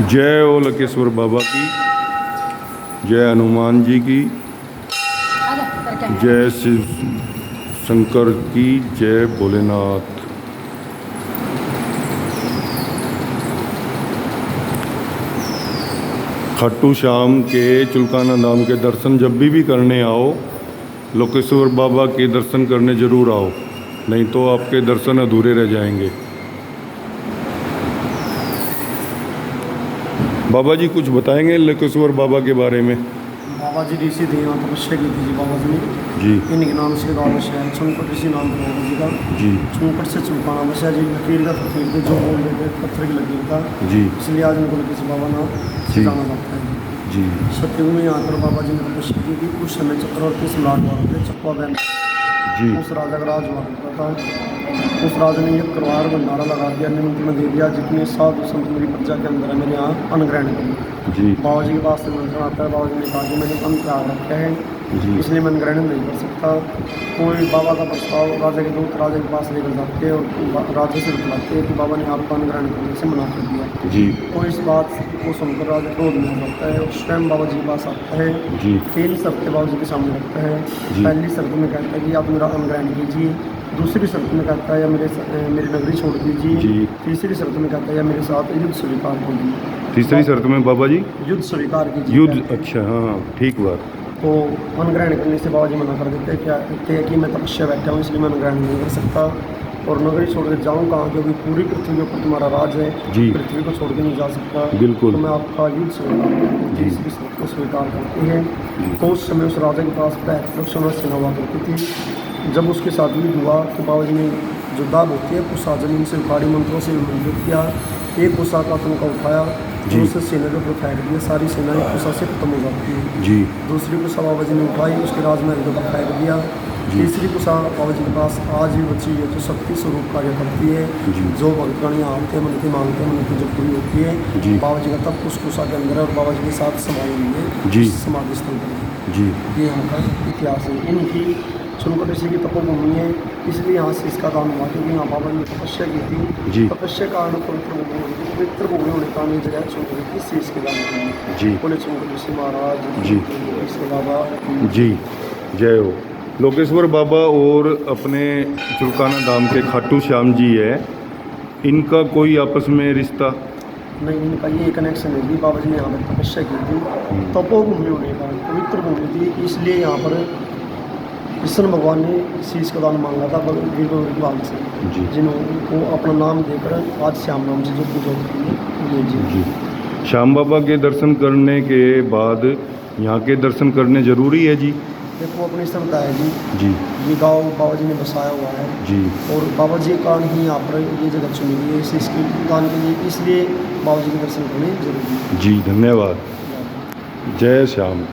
जय ओ लकेश्वर बाबा की, जय हनुमान जी की, जय शिव शंकर की, जय भोलेनाथ। खाटू श्याम के चुलकाना धाम के दर्शन जब भी करने आओ, लोकेश्वर बाबा के दर्शन करने ज़रूर आओ, नहीं तो आपके दर्शन अधूरे रह जाएंगे। बाबा जी कुछ बताएंगे लोकेश्वर बाबा के बारे में? बाबा जी ऋषि थे, यहाँ तपस्या की थी जी बाबा जी ने जी। इनके नाम से गाँव बसा है, चुनकट ऋषि नाम था बाबा जी का। जी। चुनकट से चुनकाना बसा जी, लकीर का फकीर थे, जो बोल रहे थे पत्थर की लकीर था जी। इसलिए आज उनको किसी बाबा नाम से जाना जाता है जी। सत्ययुग में यहाँ पर बाबा जी ने तपस्या की थी। उस समय चक्रवर्ती सम्राट हुआ थे चक्वा बहन जी। उस राजा का राज हुआ करता था। उस राजा ने एक करवार भंडारा लगा दिया, निमंत्रण दे दिया, जितने साधु संत मेरी प्रजा के अंदर है मेरे यहाँ अन्न ग्रहण करें। जी। बाबा जी के पास निमंत्रण आता है, बाबा जी ने कहा कि मैंने अन्न त्याग रखा है जी। इसलिए मैं ग्रहण नहीं कर सकता। कोई बाबा का प्रस्ताव राजा के दूत राजा के पास लेकर जाते हैं और राजा से बतलाते हैं कि बाबा ने आपको अन्न ग्रहण करने से मना कर दिया। जी। तो इस बात को सुनकर राजा क्रोध में हो जाता है और स्वयं बाबा जी के पास आता है। जी। 3 शर्तें बाबा जी के सामने रखता है। जी। पहली शर्त में कहता है कि आप मेरा अन्न ग्रहण कीजिए। दूसरी शर्त में कहता है या मेरी नगरी छोड़ दीजिए। जी। तीसरी शर्त में कहता है या मेरे साथ युद्ध स्वीकार कीजिए। तीसरी शर्त में बाबा जी युद्ध स्वीकार कीजिए। युद्ध, अच्छा हाँ ठीक बात। तो अन्न ग्रहण करने से बाबा जी मना कर देते हैं, क्या कहते हैं कि मैं तपस्या बैठा हूँ इसलिए मैं अन्न ग्रहण नहीं कर सकता और नगरी छोड़ कर जाऊँ कहाँ, क्योंकि पूरी पृथ्वी के ऊपर तुम्हारा राज है। जी। पृथ्वी को छोड़ के नहीं जा सकता। बिल्कुल। तो मैं आपका युद्ध स्वीकार जी। इसकी शर्त को स्वीकार करते हैं। तो उस समय उस राजा के पास 65 सेना हुआ करती थी। जब उसके साथ युद्ध हुआ तो बाबा जी ने जो दाग होती है कुशा जमीन से उखाड़ी, मंत्रों से मंत्रित किया, एक कुशा का तुमका उठाया जी। उसे सेना के ऊपर फेंक दिया, सारी सेना एक कुशा से खत्म हो जाती है। जी। दूसरी कुशा बाबा जी ने उठाई, उसके राजमहल के ऊपर फेंक दिया। तीसरी कुशा बाबा जी के पास आज भी बची है, जो शक्ति स्वरूप कार्य करती है। जी। जो भक्तगण यहाँ आते हैं, मन की मांगते हैं, मन की जो पूरी होती है जी। बाबा जी का तब उस कुशा के अंदर है और बाबा जी के साथ समाई हुई है जी। समाधि स्थल पर। जी। ये यहाँ का इतिहास है। इनकी चुनकट ऋषि की तपोभूमि है, इसलिए यहाँ से इसका नाम हुआ, क्योंकि यहाँ बाबा ने तपस्या की थी। जी। तपस्या का कारण पवित्र भूमि होने का ये जगह चुनकट ऋषि इसके नाम हुई। जी। बोले चुनकट ऋषि महाराज जी। इसके बाबा जी। जय हो। लोकेश्वर बाबा और अपने चुलकाना धाम के खाटू श्याम जी है, इनका कोई आपस में रिश्ता नहीं, इनका ये कनेक्शन है कि बाबा जी ने यहाँ पर तपस्या की थी, तपोभूमि होने का पवित्र भूमि थी, इसलिए यहाँ पर कृष्ण भगवान ने शीश का दान मांगा था भगवान से, जी। जिन्होंने अपना नाम देकर आज श्याम नाम से जो पूजा होती है ये जी। जी। श्याम बाबा के दर्शन करने के बाद यहाँ के दर्शन करने ज़रूरी है जी? देखो अपनी श्रद्धा है जी। जी। ये गांव बाबा जी ने बसाया हुआ है जी। और बाबा जी का ही यहाँ पर ये जगह चुनी गई है शीश के दान के लिए, इसलिए बाबा जी के दर्शन करने जरूरी है जी। धन्यवाद। जय श्याम।